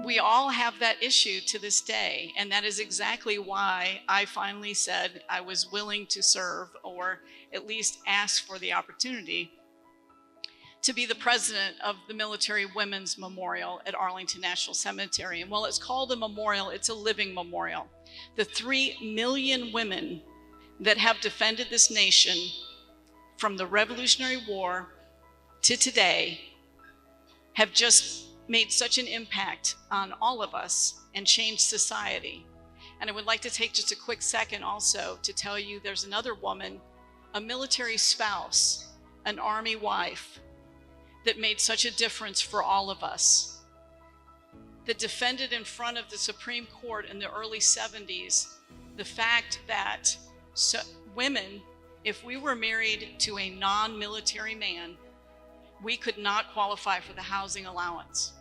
We all have that issue to this day, and that is exactly why I finally said I was willing to serve, or at least ask for the opportunity to be the president of the Military Women's Memorial at Arlington National Cemetery. And while it's called a memorial, it's a living memorial. The 3 million women that have defended this nation from the Revolutionary War to today have just made such an impact on all of us and changed society. And I would like to take just a quick second also to tell you there's another woman, a military spouse, an Army wife, that made such a difference for all of us, that defended in front of the Supreme Court in the early 70s the fact that women, if we were married to a non-military man, we could not qualify for the housing allowance.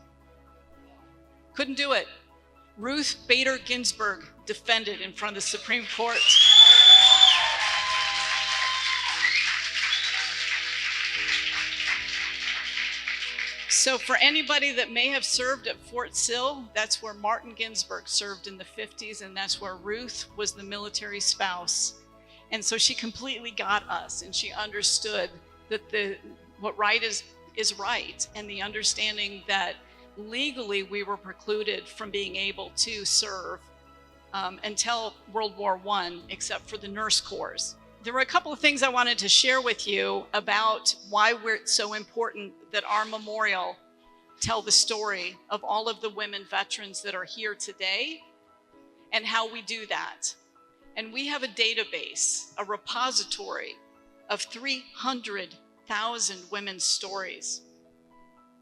Couldn't do it. Ruth Bader Ginsburg defended in front of the Supreme Court. So for anybody that may have served at Fort Sill, that's where Martin Ginsburg served in the 50s, and that's where Ruth was the military spouse. And so she completely got us, and she understood that what right is right, and the understanding that legally we were precluded from being able to serve until World War I, except for the nurse corps. There were a couple of things I wanted to share with you about why it's so important that our memorial tell the story of all of the women veterans that are here today and how we do that. And we have a database, a repository of 300,000 women's stories.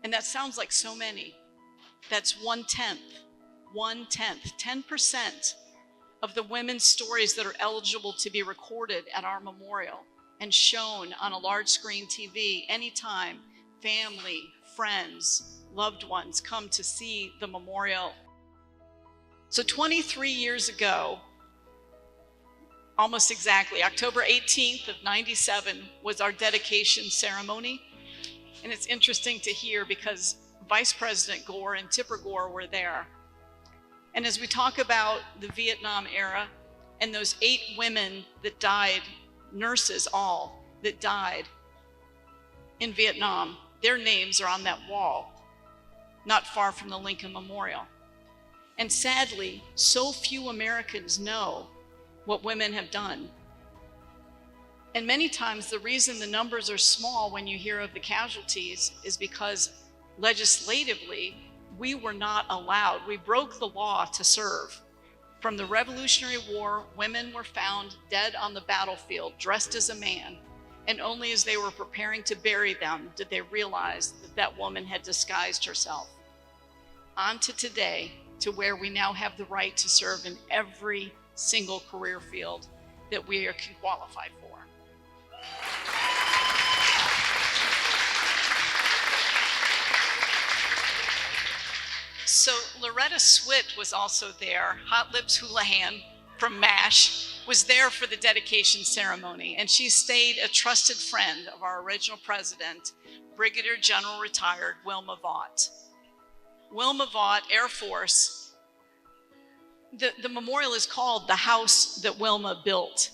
And that sounds like so many. That's 1/10, 10% of the women's stories that are eligible to be recorded at our memorial and shown on a large screen TV anytime family, friends, loved ones come to see the memorial. So 23 years ago, almost exactly, October 18th of 97 was our dedication ceremony. And it's interesting to hear because Vice President Gore and Tipper Gore were there. And as we talk about the Vietnam era and those 8 women that died, nurses all, that died in Vietnam, their names are on that wall, not far from the Lincoln Memorial. And sadly, so few Americans know what women have done. And many times the reason the numbers are small when you hear of the casualties is because legislatively, we were not allowed. We broke the law to serve. From the Revolutionary War, women were found dead on the battlefield, dressed as a man, and only as they were preparing to bury them did they realize that that woman had disguised herself. On to today, to where we now have the right to serve in every single career field that we can qualify for. So Loretta Swit was also there. Hot Lips Houlihan from MASH was there for the dedication ceremony, and she stayed a trusted friend of our original president, Brigadier General retired Wilma Vaught. Wilma Vaught, Air Force. The memorial is called the house that Wilma built,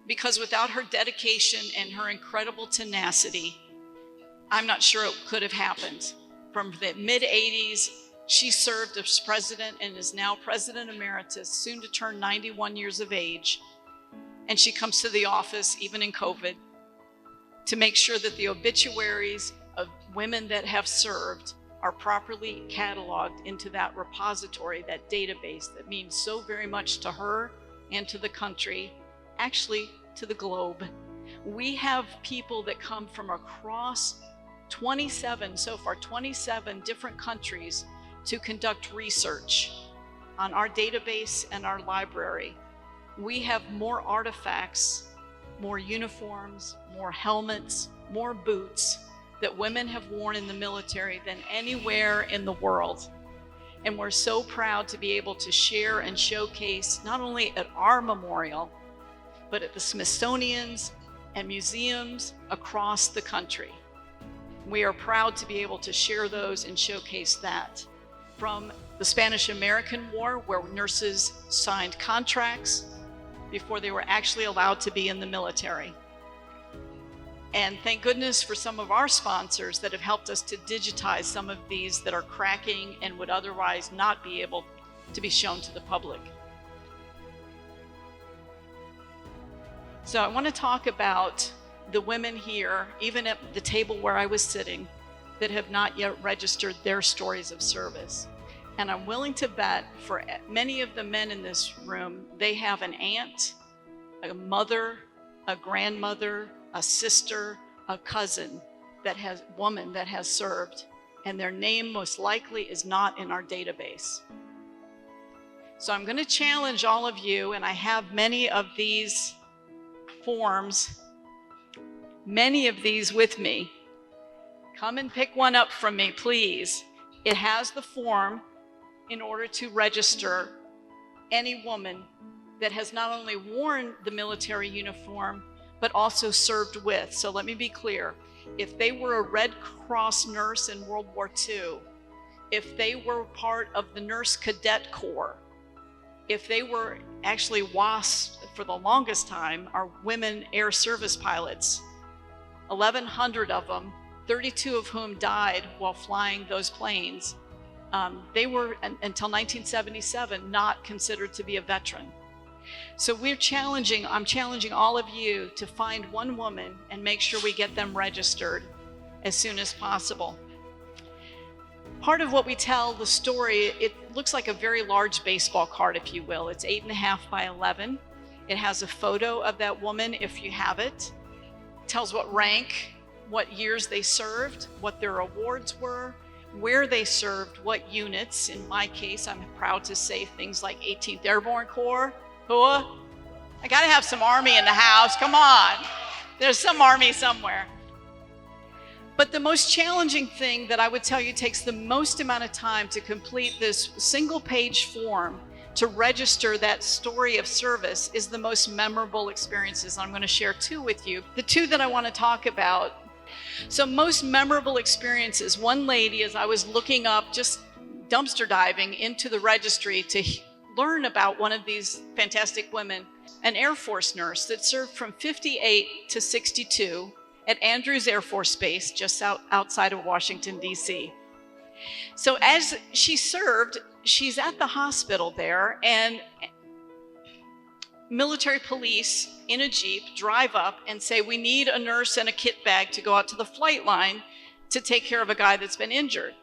because without her dedication and her incredible tenacity, I'm not sure it could have happened. From the mid-'80s, she served as president and is now president emeritus, soon to turn 91 years of age. And she comes to the office, even in COVID, to make sure that the obituaries of women that have served are properly cataloged into that repository, that database that means so very much to her and to the country, actually to the globe. We have people that come from across 27 different countries to conduct research on our database and our library. We have more artifacts, more uniforms, more helmets, more boots that women have worn in the military than anywhere in the world. And we're so proud to be able to share and showcase not only at our memorial, but at the Smithsonian's and museums across the country. We are proud to be able to share those and showcase that. from the Spanish-American War, where nurses signed contracts before they were actually allowed to be in the military. And thank goodness for some of our sponsors that have helped us to digitize some of these that are cracking and would otherwise not be able to be shown to the public. So I want to talk about the women here, even at the table where I was sitting, that have not yet registered their stories of service. And I'm willing to bet for many of the men in this room, they have an aunt, a mother, a grandmother, a sister, a cousin woman that has served, and their name most likely is not in our database. So I'm going to challenge all of you, and I have many of these forms, many of these with me. Come and pick one up from me, please. It has the form in order to register any woman that has not only worn the military uniform, but also served with. So let me be clear. If they were a Red Cross nurse in World War II, if they were part of the Nurse Cadet Corps, if they were actually WASP for the longest time, are women air service pilots, 1,100 of them, 32 of whom died while flying those planes. They were, until 1977, not considered to be a veteran. So I'm challenging all of you to find one woman and make sure we get them registered as soon as possible. Part of what we tell the story, it looks like a very large baseball card, if you will. It's 8.5 by 11. It has a photo of that woman, if you have it. It tells what rank, what years they served, what their awards were, where they served, what units. In my case, I'm proud to say things like 18th Airborne Corps. I gotta have some Army in the house, come on. There's some Army somewhere. But the most challenging thing that I would tell you takes the most amount of time to complete this single page form to register that story of service is the most memorable experiences. I'm going to share two with you. The two that I want to talk about. So most memorable experiences, one lady, as I was looking up, just dumpster diving into the registry to learn about one of these fantastic women, an Air Force nurse that served from 58 to 62 at Andrews Air Force Base, just outside of Washington, D.C. So as she served, she's at the hospital there, and military police in a Jeep drive up and say, we need a nurse and a kit bag to go out to the flight line to take care of a guy that's been injured.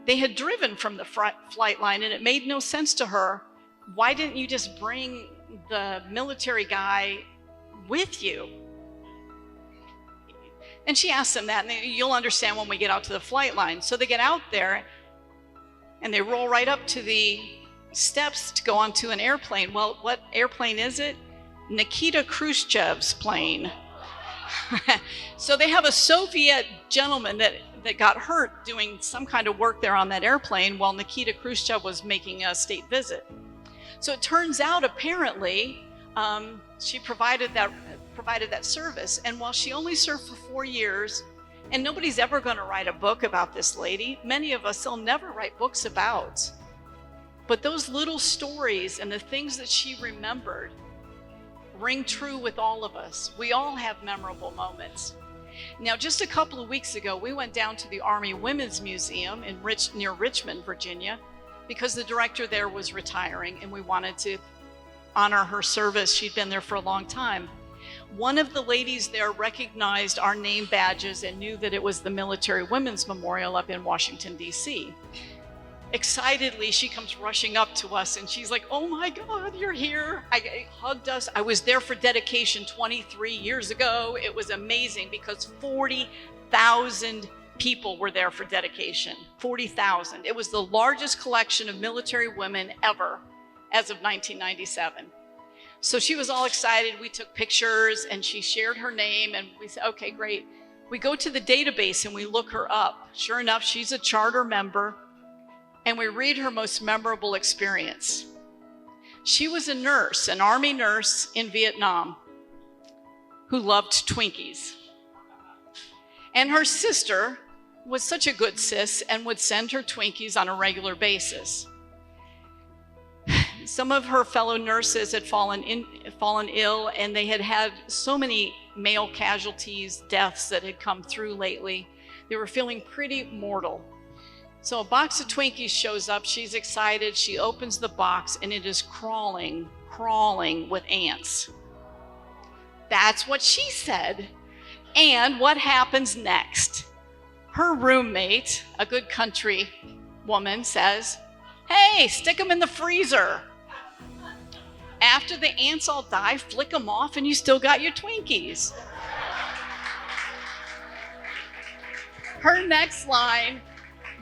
They had driven from the flight line, and it made no sense to her. Why didn't you just bring the military guy with you? And she asked them that, and you'll understand when we get out to the flight line. So they get out there, and they roll right up to the steps to go onto an airplane. Well, what airplane is it? Nikita Khrushchev's plane. So they have a Soviet gentleman that got hurt doing some kind of work there on that airplane while Nikita Khrushchev was making a state visit. So it turns out, apparently, she provided that service. And while she only served for 4 years, and nobody's ever going to write a book about this lady, many of us will never write books about. But those little stories and the things that she remembered ring true with all of us. We all have memorable moments. Now, just a couple of weeks ago, we went down to the Army Women's Museum near Richmond, Virginia, because the director there was retiring, and we wanted to honor her service. She'd been there for a long time. One of the ladies there recognized our name badges and knew that it was the Military Women's Memorial up in Washington, D.C. Excitedly, she comes rushing up to us, and she's like, oh my God, you're here. I hugged us. I was there for dedication 23 years ago. It was amazing because 40,000 people were there for dedication. 40,000. It was the largest collection of military women ever as of 1997. So she was all excited. We took pictures, and she shared her name, and we said, okay, great. We go to the database and we look her up. Sure enough, she's a charter member. And we read her most memorable experience. She was a nurse, an Army nurse in Vietnam, who loved Twinkies. And her sister was such a good sis and would send her Twinkies on a regular basis. Some of her fellow nurses had fallen ill, and they had had so many male casualties, deaths that had come through lately. They were feeling pretty mortal. So a box of Twinkies shows up. She's excited. She opens the box, and it is crawling with ants. That's what she said. And what happens next? Her roommate, a good country woman, says, "Hey, stick them in the freezer. After the ants all die, flick them off and you still got your Twinkies." Her next line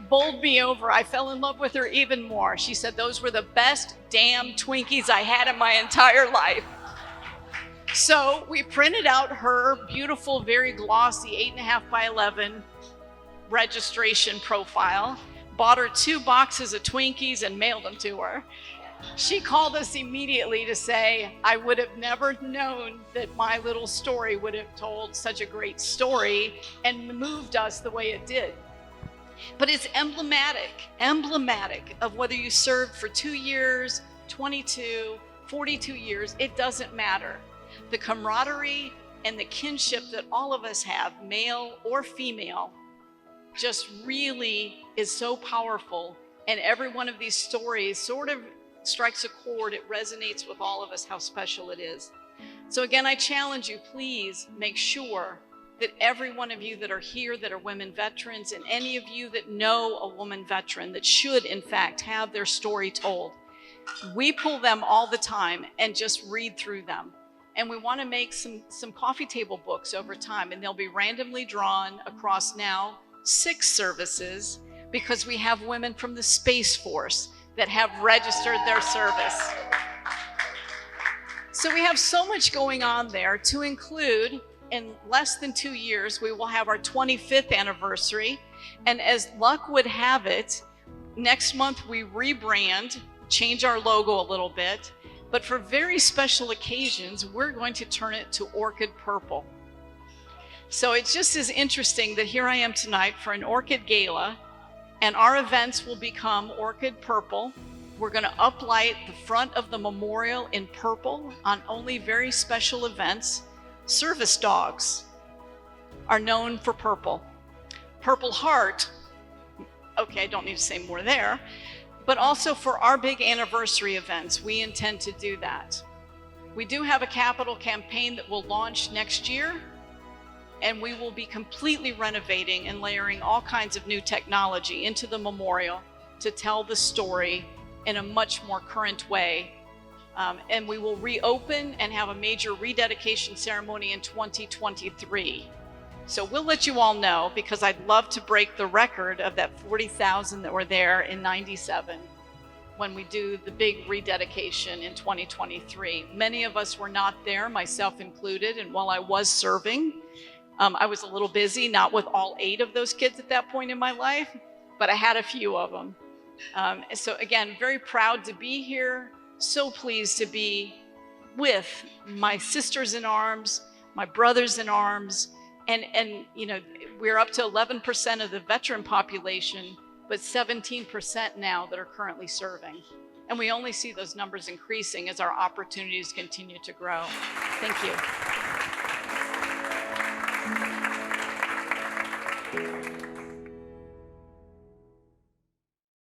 bowled me over. I fell in love with her even more. She said, "Those were the best damn Twinkies I had in my entire life." So we printed out her beautiful, very glossy 8.5 by 11 registration profile, bought her 2 boxes of Twinkies and mailed them to her. She called us immediately to say, "I would have never known that my little story would have told such a great story and moved us the way it did." But it's emblematic of whether you served for 2 years, 22, 42 years, it doesn't matter. The camaraderie and the kinship that all of us have, male or female, just really is so powerful. And every one of these stories sort of strikes a chord. It resonates with all of us how special it is. So again, I challenge you, please make sure that every one of you that are here that are women veterans, and any of you that know a woman veteran that should in fact have their story told, we pull them all the time and just read through them. And we want to make some coffee table books over time, and they'll be randomly drawn across now 6 services, because we have women from the Space Force that have registered their service. So we have so much going on there, to include in less than 2 years, we will have our 25th anniversary. And as luck would have it, next month we rebrand, change our logo a little bit. But for very special occasions, we're going to turn it to Orchid Purple. So it's just as interesting that here I am tonight for an Orchid Gala, and our events will become Orchid Purple. We're going to uplight the front of the memorial in purple on only very special events. Service dogs are known for purple. Purple Heart, okay, I don't need to say more there, but also for our big anniversary events, we intend to do that. We do have a capital campaign that will launch next year, and we will be completely renovating and layering all kinds of new technology into the memorial to tell the story in a much more current way. And we will reopen and have a major rededication ceremony in 2023. So we'll let you all know, because I'd love to break the record of that 40,000 that were there in '97 when we do the big rededication in 2023. Many of us were not there, myself included, and while I was serving, I was a little busy, not with all 8 of those kids at that point in my life, but I had a few of them. So again, very proud to be here, so pleased to be with my sisters in arms, my brothers in arms, and you know, we're up to 11% of the veteran population, but 17% now that are currently serving. And we only see those numbers increasing as our opportunities continue to grow. Thank you.